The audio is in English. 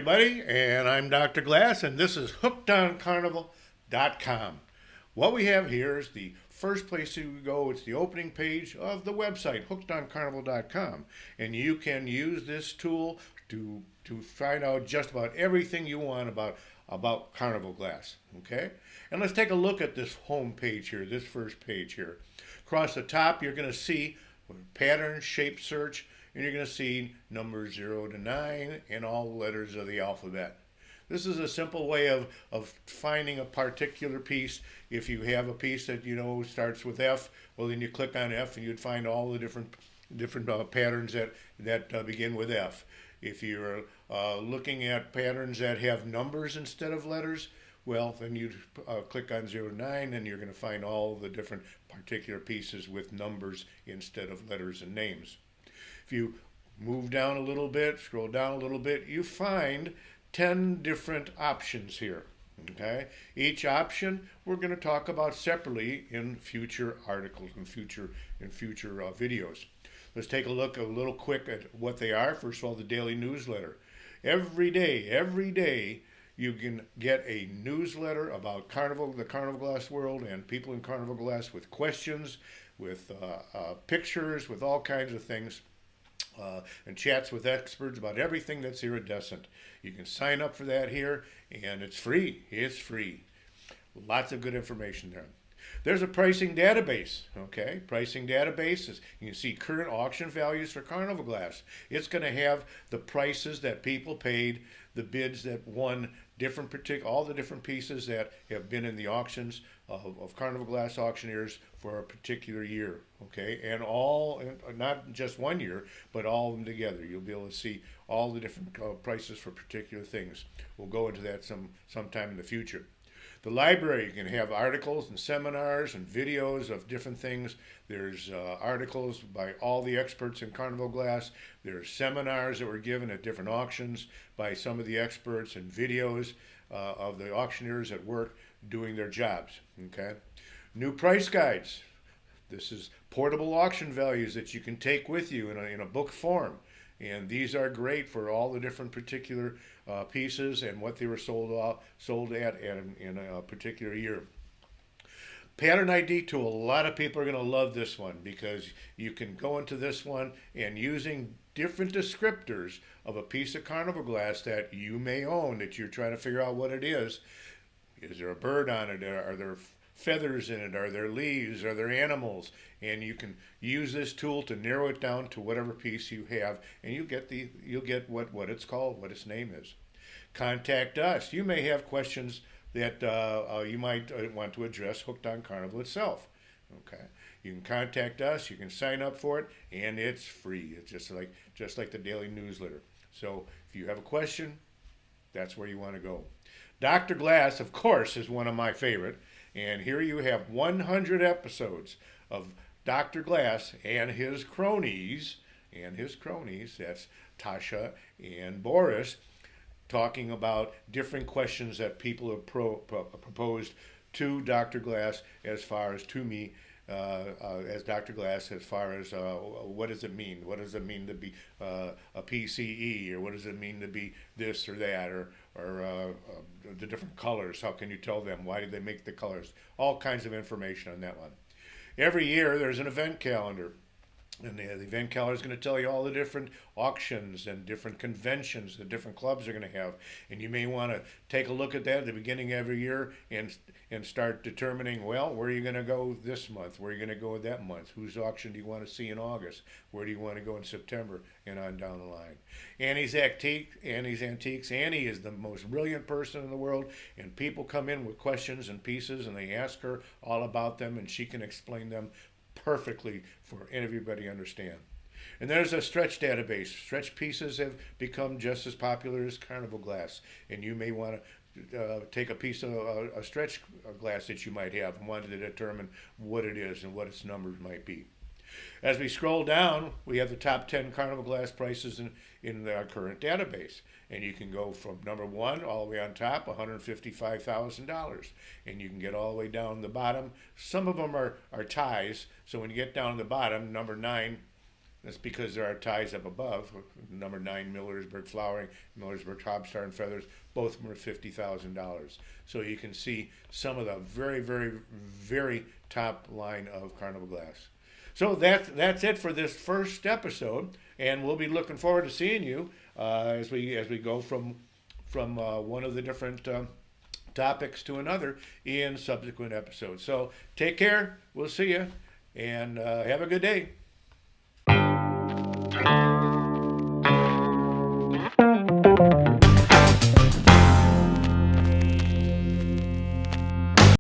everybody, and I'm Dr. Glass, and this is hookedoncarnival.com. What we have here is the first place you go. It's the opening page of the website, hookedoncarnival.com, and you can use this tool to find out just about everything you want about Carnival glass. Okay, and let's take a look at this home page here, this first page here. Across the top, you're going to see pattern, shape search, and you're going to see numbers 0 to 9 and all the letters of the alphabet. This is a simple way of finding a particular piece. If you have a piece that starts with F, well then you click on F and you'd find all the different patterns that begin with F. If you're looking at patterns that have numbers instead of letters, well, then you click on 0 to 9 and you're going to find all the different particular pieces with numbers instead of letters and names. If you move down a little bit, scroll down a little bit, you find 10 different options here. Okay? Each option we're going to talk about separately in future articles and future videos. Let's take a look a little quick at what they are. First of all, the daily newsletter. Every day, you can get a newsletter about Carnival, the Carnival Glass world, and people in Carnival Glass with questions, with pictures, with all kinds of things, and chats with experts about everything that's iridescent. You can sign up for that here, and it's free. It's free. Lots of good information there. There's a pricing database, okay? Pricing database is, you can see current auction values for Carnival Glass. It's going to have the prices that people paid, the bids that won, all the different pieces that have been in the auctions of Carnival Glass auctioneers for a particular year, okay? And not just one year, but all of them together. You'll be able to see all the different prices for particular things. We'll go into that sometime in the future. The library, you can have articles and seminars and videos of different things. There's articles by all the experts in Carnival Glass. There's seminars that were given at different auctions by some of the experts and videos of the auctioneers at work doing their jobs. Okay. New price guides. This is portable auction values that you can take with you in a book form. And these are great for all the different particular pieces and what they were sold at in a particular year. Pattern ID tool. A lot of people are going to love this one because you can go into this one and using different descriptors of a piece of Carnival Glass that you may own that you're trying to figure out what it is. Is there a bird on it? Are there feathers in it? Are there leaves? Are there animals? And you can use this tool to narrow it down to whatever piece you have, and you'll get what it's called, what its name is. Contact us. You may have questions that you might want to address Hooked on Carnival itself. Okay, you can contact us. You can sign up for it, and it's free. It's just like the daily newsletter. So if you have a question, that's where you want to go. Dr. Glass, of course, is one of my favorite. And here you have 100 episodes of Dr. Glass and his cronies, that's Tasha and Boris, talking about different questions that people have proposed to Dr. Glass as far as to me, as Dr. Glass, as far as what does it mean? What does it mean to be a PCE? Or what does it mean to be this or that? Or the different colors? How can you tell them? Why did they make the colors? All kinds of information on that one. Every year there's an event calendar. And the event calendar is going to tell you all the different auctions and different conventions that different clubs are going to have. And you may want to take a look at that at the beginning of every year and start determining, well, where are you going to go this month? Where are you going to go that month? Whose auction do you want to see in August? Where do you want to go in September? And on down the line. Annie's Antiques. Annie is the most brilliant person in the world. And people come in with questions and pieces and they ask her all about them and she can explain them perfectly for everybody to understand. And there's a stretch database. Stretch pieces have become just as popular as Carnival Glass. And you may want to take a piece of a stretch glass that you might have and want to determine what it is and what its numbers might be. As we scroll down, we have the top 10 Carnival Glass prices in our current database. And you can go from number 1 all the way on top, $155,000. And you can get all the way down the bottom. Some of them are ties. So when you get down to the bottom, number 9 That's because there are ties up above. Number 9 Millersburg Flowering, Millersburg Hobstar and Feathers, both of them are $50,000. So you can see some of the very, very, very top line of Carnival glass. So that's it for this first episode, and we'll be looking forward to seeing you as we go from one of the different topics to another in subsequent episodes. So take care. We'll see you, and have a good day.